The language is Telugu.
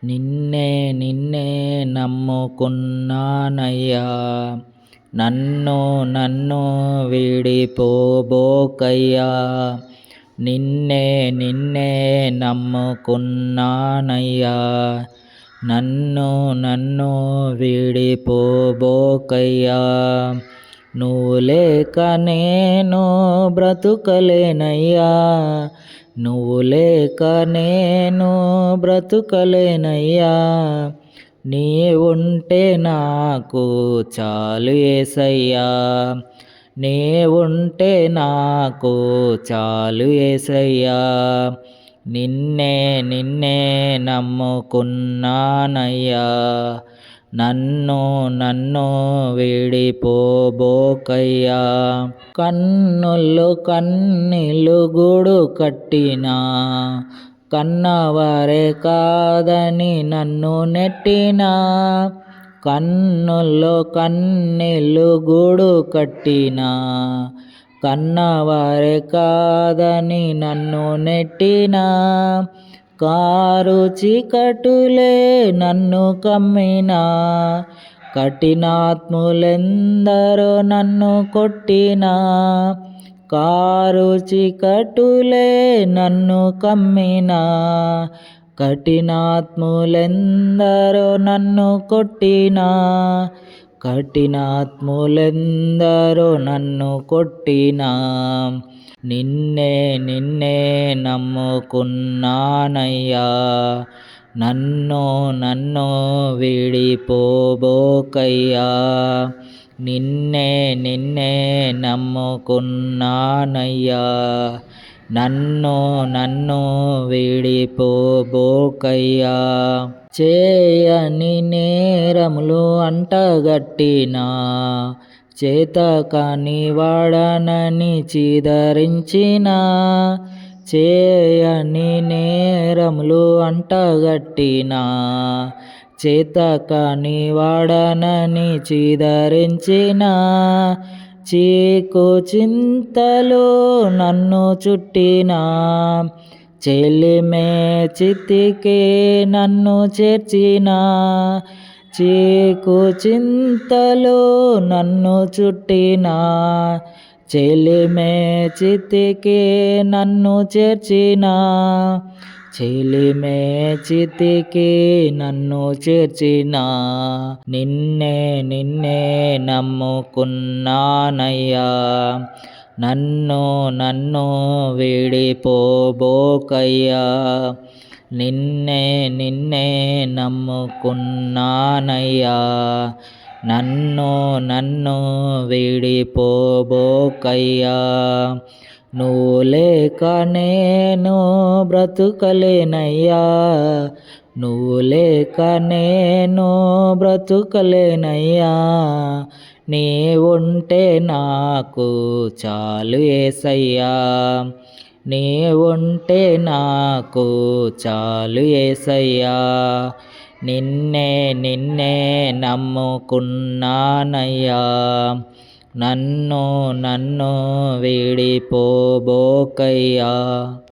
నిన్నే నిన్నే నమ్ముకున్నానయ్యా, నన్ను నన్ను వీడిపోబోకయ్యా. నిన్నే నిన్నే నమ్ముకున్నానయ్యా, నన్ను నన్ను వీడిపోబోకయ్యా. నువ్వు లేక నేను బ్రతుకలేనయ్యా, నువ్వు లేక నేను బ్రతుకలేనయ్యా. నీ ఉంటే నాకు చాలు యేసయ్యా, నీ ఉంటే నాకు చాలు యేసయ్యా. నిన్నే నిన్నే నమ్ముకున్నానయ్యా, నన్ను నన్ను వీడిపోబోకయ్యా. కన్నుల్లో కన్నీళ్ళు గూడు కట్టినా, కన్నవారే కాదని నన్ను నెట్టినా. కన్నుల్లో కన్నీళ్ళు గూడు కట్టినా, కన్నవారే కాదని నన్ను నెట్టినా. కారు చీకటులే నన్ను కమ్మినా, కఠినాత్ములెందరో నన్ను కొట్టినా. కారు చీకటులే నన్ను కమ్మినా, కఠినాత్ములెందరో నన్ను కొట్టినా. కఠినాత్ములెందరో నన్ను కొట్టినా. నిన్నే నిన్నే నమ్ముకున్నానయ్యా, నన్ను నన్ను వీడిపోబోకయ్యా. నిన్నే నిన్నే నమ్ముకున్నానయ్యా, నన్ను నన్ను వీడిపోబోకయ్యా. చేయని నేరములు అంటగట్టినా, చేతకాని వాడనని చీదరించినా. చేయని నేరములు అంటగట్టినా, చేతకాని వాడనని చీదరించినా. చీకు చింతలు నన్ను చుట్టినా, చెలిమే చితికి నన్ను చేర్చినా. చీకు చింతలు నన్ను చుట్టినా, చెలిమే చితికి నన్ను చేర్చినా. చెలిమే చితికి నన్ను చేర్చినా. నిన్నే నిన్నే నమ్ముకున్నానయ్యా, నన్ను నన్ను వీడిపోబోకయ్యా. నిన్నే నిన్నే నమ్ముకున్నానయ్యా, నన్ను నన్ను వీడిపోబోకయ్యా. నువ్వు లేక నేను బ్రతుకలేనయ్యా, నువ్వు లేక నేను బ్రతుకలేనయ్యా. నీ ఉంటే నాకు చాలు యేసయ్యా, నీ ఉంటే నాకు చాలు యేసయ్యా. నిన్నే నిన్నే నమ్ముకున్నానయ్యా, నన్ను నన్ను వీడిపోబోకయ్యా.